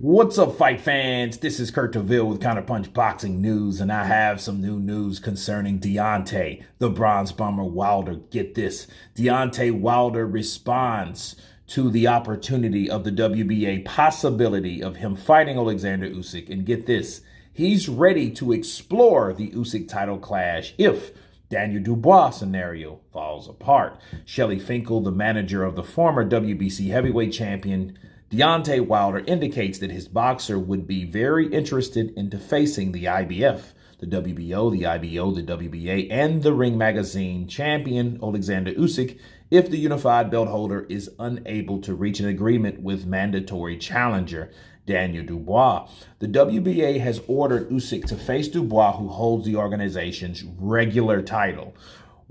What's up, fight fans? This is Kurt DeVille with Counterpunch Boxing News, and I have some new news concerning Deontay, the Bronze Bomber Wilder. Get this. Deontay Wilder responds to the opportunity of the WBA possibility of him fighting Alexander Usyk. And get this, he's ready to explore the Usyk title clash if Daniel Dubois scenario falls apart. Shelly Finkel, the manager of the former WBC heavyweight champion Deontay Wilder, indicates that his boxer would be very interested into facing the IBF, the WBO, the IBO, the WBA, and the Ring Magazine champion Alexander Usyk if the unified belt holder is unable to reach an agreement with mandatory challenger Daniel Dubois. The WBA has ordered Usyk to face Dubois, who holds the organization's regular title.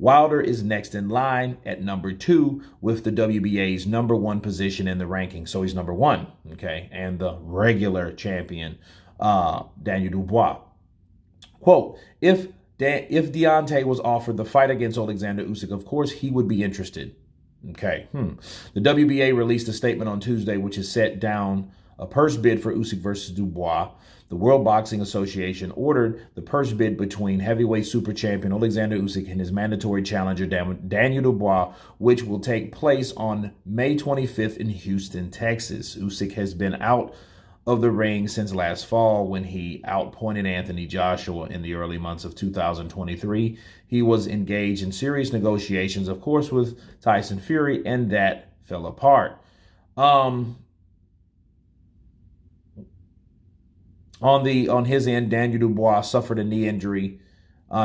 Wilder is next in line at number 2 with the WBA's number 1 position in the ranking. So he's number 1, okay? And the regular champion, Daniel Dubois. Quote, if Deontay was offered the fight against Alexander Usyk, of course he would be interested. Okay. The WBA released a statement on Tuesday which has set down a purse bid for Usyk versus Dubois. The World Boxing Association ordered the purse bid between heavyweight super champion Alexander Usyk and his mandatory challenger Daniel Dubois, which will take place on May 25th in Houston, Texas. Usyk has been out of the ring since last fall when he outpointed Anthony Joshua in the early months of 2023. He was engaged in serious negotiations, of course, with Tyson Fury, and that fell apart. On his end, Daniel Dubois suffered a knee injury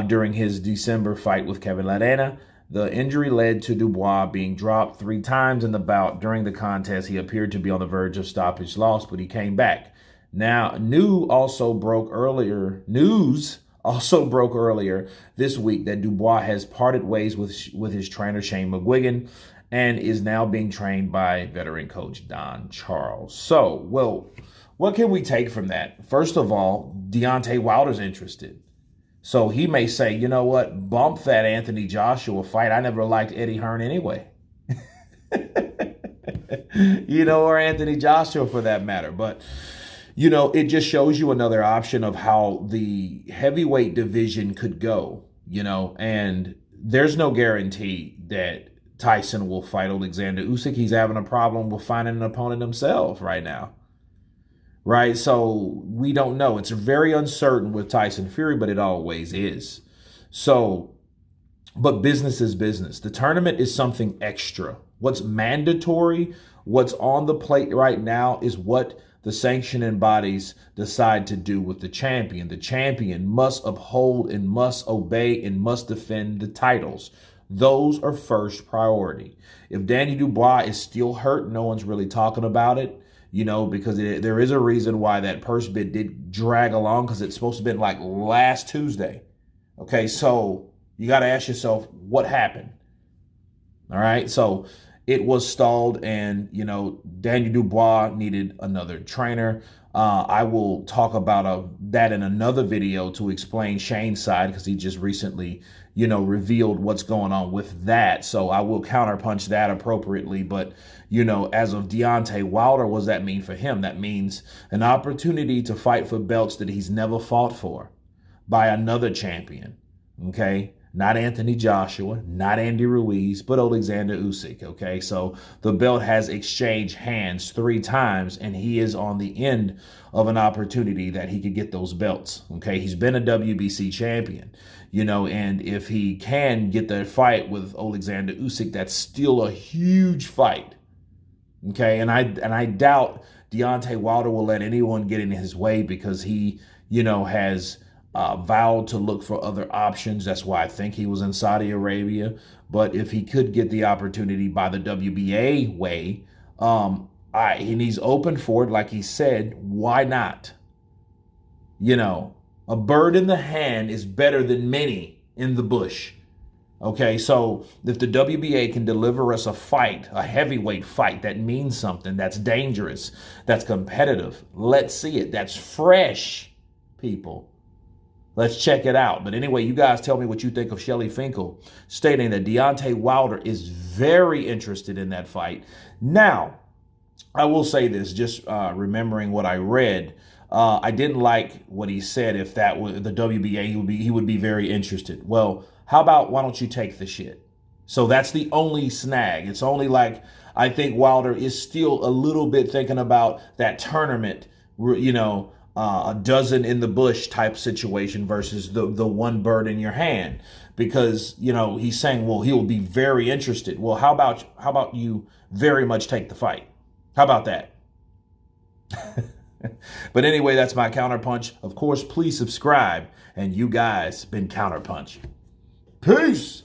during his December fight with Kevin Ladena. The injury led to Dubois being dropped 3 times in the bout. During the contest, he appeared to be on the verge of stoppage loss, but he came back. Now, news also broke earlier this week that Dubois has parted ways with his trainer Shane McGuigan and is now being trained by veteran coach Don Charles. So, well, what can we take from that? First of all, Deontay Wilder's interested. So he may say, you know what, bump that Anthony Joshua fight. I never liked Eddie Hearn anyway. Or Anthony Joshua for that matter. But, it just shows you another option of how the heavyweight division could go, and there's no guarantee that Tyson will fight Alexander Usyk. He's having a problem with finding an opponent himself right now. Right? So we don't know. It's very uncertain with Tyson Fury, but it always is. So, but business is business. The tournament is something extra. What's mandatory, what's on the plate right now is what the sanctioning bodies decide to do with the champion. The champion must uphold and must obey and must defend the titles. Those are first priority. If Daniel Dubois is still hurt, no one's really talking about it. Because there is a reason why that purse bid did drag along, because it's supposed to have been like last Tuesday. Okay, so you got to ask yourself, what happened? All right, so it was stalled, and, Daniel Dubois needed another trainer. I will talk about that in another video to explain Shane's side, because he just recently, revealed what's going on with that. So I will counterpunch that appropriately. But, as of Deontay Wilder, what does that mean for him? That means an opportunity to fight for belts that he's never fought for by another champion. Okay? Not Anthony Joshua, not Andy Ruiz, but Alexander Usyk, okay? So the belt has exchanged hands 3 times, and he is on the end of an opportunity that he could get those belts, okay? He's been a WBC champion, and if he can get that fight with Alexander Usyk, that's still a huge fight, okay? And I doubt Deontay Wilder will let anyone get in his way, because he, has vowed to look for other options. That's why I think he was in Saudi Arabia. But if he could get the opportunity by the WBA way, and he's open for it, like he said, why not? A bird in the hand is better than many in the bush. Okay, so if the WBA can deliver us a fight, a heavyweight fight that means something, that's dangerous, that's competitive, let's see it. That's fresh, people. Let's check it out. But anyway, you guys tell me what you think of Shelly Finkel stating that Deontay Wilder is very interested in that fight. Now, I will say this, just remembering what I read. I didn't like what he said. If that was the WBA, he would be very interested. Well, how about why don't you take the shit? So that's the only snag. It's only like I think Wilder is still a little bit thinking about that tournament, a dozen in the bush type situation versus the one bird in your hand. Because he's saying, well, he will be very interested. Well, how about you very much take the fight? How about that? But anyway, that's my counterpunch. Of course, please subscribe. And you guys been Counterpunch. Peace.